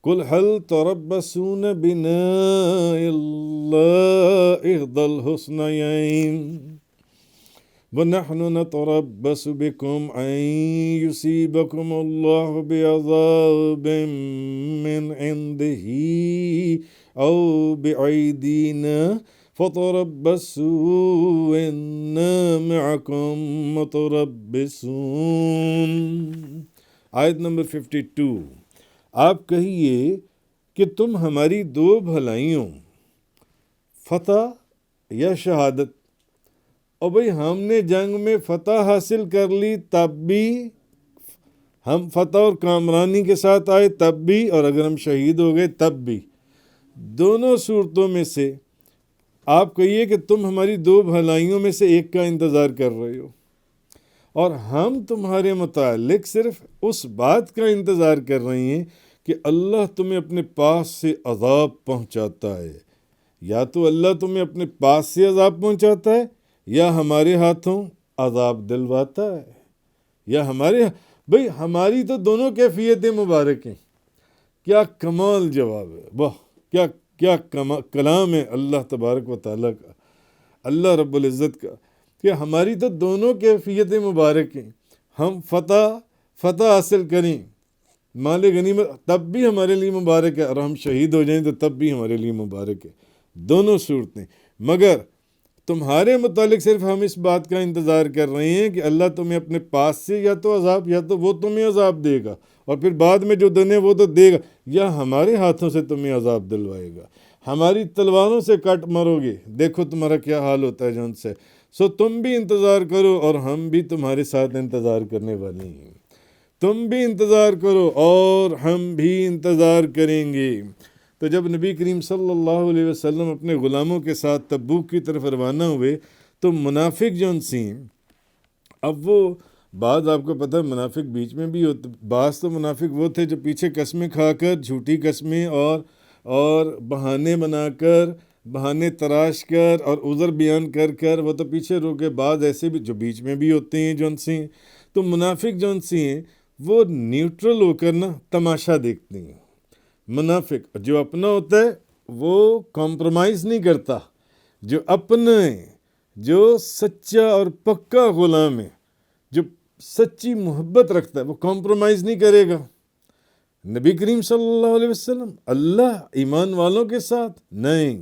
قل هل تربصون بنا إلا إحدى الحسنيين ونحن نتربص بكم أن يصيبكم الله بعذاب من عنده أو بأيدينا فتربصوا إنا معكم متربصون۔ آیت نمبر 52، آپ کہیے کہ تم ہماری دو بھلائیوں فتح یا شہادت، اور بھئی ہم نے جنگ میں فتح حاصل کر لی تب بھی، ہم فتح اور کامرانی کے ساتھ آئے تب بھی، اور اگر ہم شہید ہو گئے تب بھی، دونوں صورتوں میں سے آپ کہیے کہ تم ہماری دو بھلائیوں میں سے ایک کا انتظار کر رہے ہو، اور ہم تمہارے متعلق صرف اس بات کا انتظار کر رہے ہیں کہ اللہ تمہیں اپنے پاس سے عذاب پہنچاتا ہے۔ یا تو اللہ تمہیں اپنے پاس سے عذاب پہنچاتا ہے، یا ہمارے ہاتھوں عذاب دلواتا ہے، یا بھئی ہماری تو دونوں کیفیتیں مبارک ہیں۔ کیا کمال جواب ہے، واہ کیا کلام ہے اللہ تبارک و تعالیٰ کا، اللہ رب العزت کا، کہ ہماری تو دونوں کیفیتیں مبارک ہیں۔ ہم فتح حاصل کریں، مال غنیمت، تب بھی ہمارے لیے مبارک ہے، اور ہم شہید ہو جائیں تو تب بھی ہمارے لیے مبارک ہے، دونوں صورتیں۔ مگر تمہارے متعلق صرف ہم اس بات کا انتظار کر رہے ہیں کہ اللہ تمہیں اپنے پاس سے یا تو عذاب، یا تو وہ تمہیں عذاب دے گا، اور پھر بعد میں جو دینے وہ تو دے گا، یا ہمارے ہاتھوں سے تمہیں عذاب دلوائے گا، ہماری تلواروں سے کٹ مرو گے، دیکھو تمہارا کیا حال ہوتا ہے جون سے۔ سو تم بھی انتظار کرو اور ہم بھی تمہارے ساتھ انتظار کرنے والے ہیں، تم بھی انتظار کرو اور ہم بھی انتظار کریں گے۔ تو جب نبی کریم صلی اللہ علیہ وسلم اپنے غلاموں کے ساتھ تبوک کی طرف روانہ ہوئے تو منافق جون سی، اب وہ بعض آپ کو پتہ ہے منافق بیچ میں بھی ہوتے، بعض تو منافق وہ تھے جو پیچھے قسمیں کھا کر، جھوٹی قسمیں اور بہانے بنا کر، بہانے تراش کر اور عذر بیان کر وہ تو پیچھے روکے، بعض ایسے بھی جو بیچ میں بھی ہوتے ہیں جون سی۔ تو منافق جون سی ہیں وہ نیوٹرل ہو کر نا تماشا دیکھتے ہیں۔ منافق جو اپنا ہوتا ہے وہ کمپرومائز نہیں کرتا، جو اپنا ہے، جو سچا اور پکا غلام ہے، جو سچی محبت رکھتا ہے، وہ کمپرومائز نہیں کرے گا۔ نبی کریم صلی اللہ علیہ وسلم، اللہ، ایمان والوں کے ساتھ نہیں،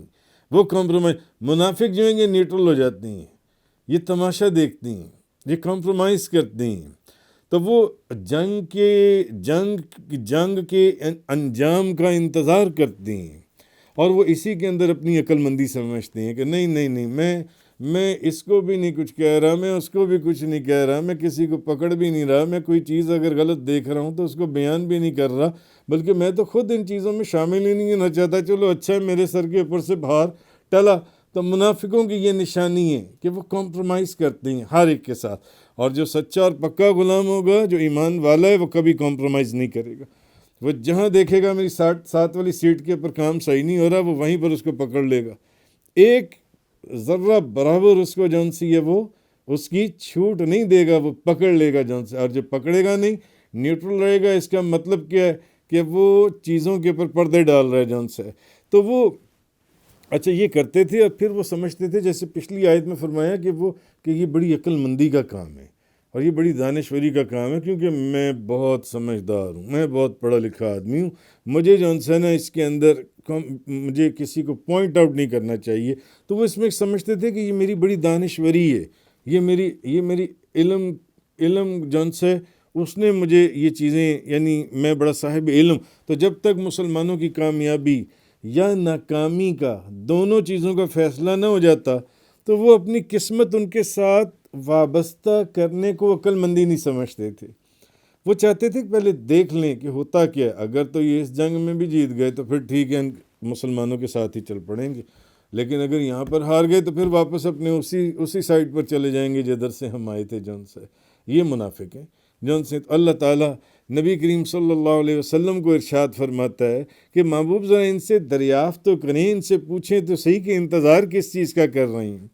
وہ کمپرومائز۔ منافق جو ہیں یہ نیوٹرل ہو جاتے ہیں، یہ تماشا دیکھتے ہیں، یہ کمپرومائز کرتے ہیں۔ تو وہ جنگ کے انجام کا انتظار کرتے ہیں، اور وہ اسی کے اندر اپنی عقل مندی سمجھتے ہیں کہ نہیں میں اس کو بھی نہیں کچھ کہہ رہا، میں اس کو بھی کچھ نہیں کہہ رہا، میں کسی کو پکڑ بھی نہیں رہا، میں کوئی چیز اگر غلط دیکھ رہا ہوں تو اس کو بیان بھی نہیں کر رہا، بلکہ میں تو خود ان چیزوں میں شامل ہی نہیں ہونا چاہتا، چلو اچھا ہے میرے سر کے اوپر سے بھار ٹلا۔ تو منافقوں کی یہ نشانی ہے کہ وہ کمپرومائز کرتے ہیں ہر ایک کے ساتھ، اور جو سچا اور پکا غلام ہوگا، جو ایمان والا ہے، وہ کبھی کمپرومائز نہیں کرے گا۔ وہ جہاں دیکھے گا میری ساتھ والی سیٹ کے اوپر کام صحیح نہیں ہو رہا، وہ وہیں پر اس کو پکڑ لے گا، ایک ذرہ برابر اس کو جون سی ہے وہ اس کی چھوٹ نہیں دے گا، وہ پکڑ لے گا جون سے۔ اور جو پکڑے گا نہیں، نیوٹرل رہے گا، اس کا مطلب کیا ہے کہ وہ چیزوں کے اوپر پردے ڈال رہا ہے جون سے۔ تو وہ اچھا یہ کرتے تھے، اور پھر وہ سمجھتے تھے جیسے پچھلی آیت میں فرمایا کہ یہ بڑی عقل مندی کا کام ہے اور یہ بڑی دانشوری کا کام ہے، کیونکہ میں بہت سمجھدار ہوں، میں بہت پڑھا لکھا آدمی ہوں، مجھے جون سے نا اس کے اندر مجھے کسی کو پوائنٹ آؤٹ نہیں کرنا چاہیے۔ تو وہ اس میں سمجھتے تھے کہ یہ میری بڑی دانشوری ہے، یہ میری علم جون سے اس نے مجھے یہ چیزیں، یعنی میں بڑا صاحب علم۔ تو جب تک مسلمانوں کی کامیابی یا ناکامی کا، دونوں چیزوں کا فیصلہ نہ ہو جاتا، تو وہ اپنی قسمت ان کے ساتھ وابستہ کرنے کو عقل مندی نہیں سمجھتے تھے۔ وہ چاہتے تھے کہ پہلے دیکھ لیں کہ ہوتا کیا ہے، اگر تو یہ اس جنگ میں بھی جیت گئے تو پھر ٹھیک ہے، مسلمانوں کے ساتھ ہی چل پڑیں گے، لیکن اگر یہاں پر ہار گئے تو پھر واپس اپنے اسی سائٹ پر چلے جائیں گے جدھر سے ہم آئے تھے جون سے۔ یہ منافق ہیں جون سے اللہ تعالیٰ نبی کریم صلی اللہ علیہ وسلم کو ارشاد فرماتا ہے کہ محبوب ذرا ان سے دریافت تو کریں، ان سے پوچھیں تو صحیح کہ انتظار کس چیز کا کر رہے ہیں۔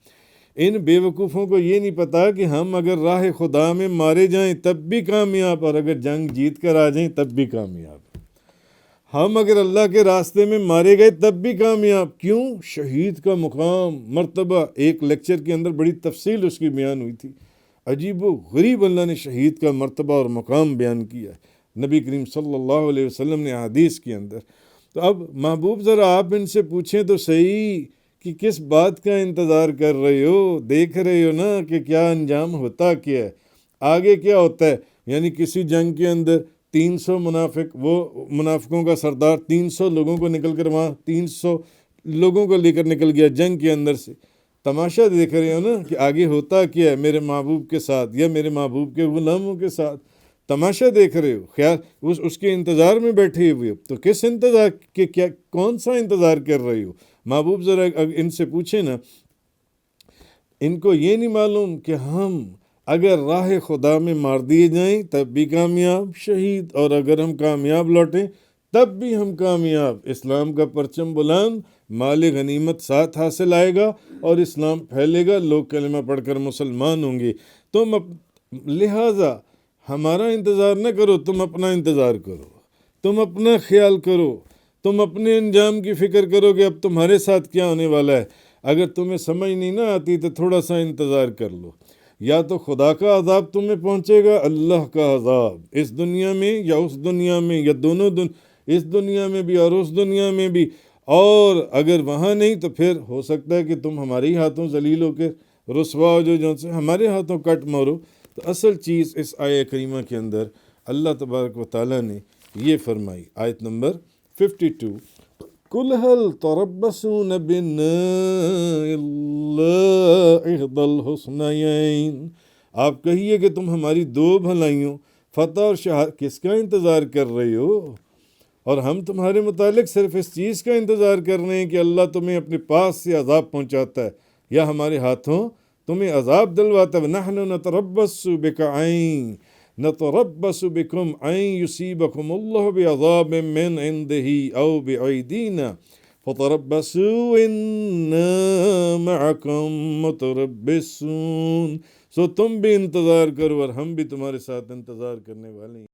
ان بے وقوفوں کو یہ نہیں پتا کہ ہم اگر راہ خدا میں مارے جائیں تب بھی کامیاب، اور اگر جنگ جیت کر آ جائیں تب بھی کامیاب۔ ہم اگر اللہ کے راستے میں مارے گئے تب بھی کامیاب. کیوں؟ شہید کا مقام مرتبہ ایک لیکچر کے اندر بڑی تفصیل اس کی بیان ہوئی تھی. عجیب و غریب اللہ نے شہید کا مرتبہ اور مقام بیان کیا ہے نبی کریم صلی اللہ علیہ وسلم نے حدیث کے اندر. تو اب محبوب ذرا آپ ان سے پوچھیں تو صحیح کہ کس بات کا انتظار کر رہے ہو؟ دیکھ رہے ہو نا کہ کیا انجام ہوتا کیا ہے، آگے کیا ہوتا ہے. یعنی کسی جنگ کے اندر 300 منافق، وہ منافقوں کا سردار 300 لوگوں کو نکل کر وہاں 300 لوگوں کو لے کر نکل گیا جنگ کے اندر سے. تماشا دیکھ رہے ہو نا کہ آگے ہوتا کیا ہے میرے محبوب کے ساتھ یا میرے محبوب کے غلاموں کے ساتھ. تماشا دیکھ رہے ہو، خیال اس کے انتظار میں بیٹھے ہوئے ہو. تو کس انتظار کے، کیا کون سا انتظار کر رہے ہو؟ محبوب ذرا ان سے پوچھیں نا. ان کو یہ نہیں معلوم کہ ہم اگر راہ خدا میں مار دیے جائیں تب بھی کامیاب شہید، اور اگر ہم کامیاب لوٹیں تب بھی ہم کامیاب. اسلام کا پرچم بلند، مال غنیمت ساتھ حاصل آئے گا اور اسلام پھیلے گا، لوگ کلمہ پڑھ کر مسلمان ہوں گے. تم لہٰذا ہمارا انتظار نہ کرو، تم اپنا انتظار کرو، تم اپنا خیال کرو، تم اپنے انجام کی فکر کرو کہ اب تمہارے ساتھ کیا ہونے والا ہے. اگر تمہیں سمجھ نہیں نہ آتی تو تھوڑا سا انتظار کر لو. یا تو خدا کا عذاب تمہیں پہنچے گا، اللہ کا عذاب اس دنیا میں یا اس دنیا میں، یا دونوں اس دنیا میں بھی اور اس دنیا میں بھی. اور اگر وہاں نہیں تو پھر ہو سکتا ہے کہ تم ہمارے ہی ہاتھوں ذلیل ہو کے رسوا ہو جو سے ہمارے ہاتھوں کٹ مارو. تو اصل چیز اس آیہ کریمہ کے اندر اللہ تبارک و تعالیٰ نے یہ فرمائی. آیت نمبر 52، قُلْ هَلْ تَرَبَّصُونَ بِنَا إِلَّا إِحْدَى الْحُسْنَيَيْنِ. آپ کہیے کہ تم ہماری دو بھلائیوں فتح اور شہادت کس کا انتظار کر رہے ہو؟ اور ہم تمہارے متعلق صرف اس چیز کا انتظار کر رہے ہیں کہ اللہ تمہیں اپنے پاس سے عذاب پہنچاتا ہے یا ہمارے ہاتھوں تمہیں عذاب دلواتا ہے. نَحْنُ نَتَرَبَّصُ بِكَ نتربص بكم أن يصيبكم الله بعذاب من عنده أو بأيدينا فتربصوا إنا معكم متربصون. سو تم بھی انتظار کرو اور ہم بھی تمہارے ساتھ انتظار کرنے والے ہیں.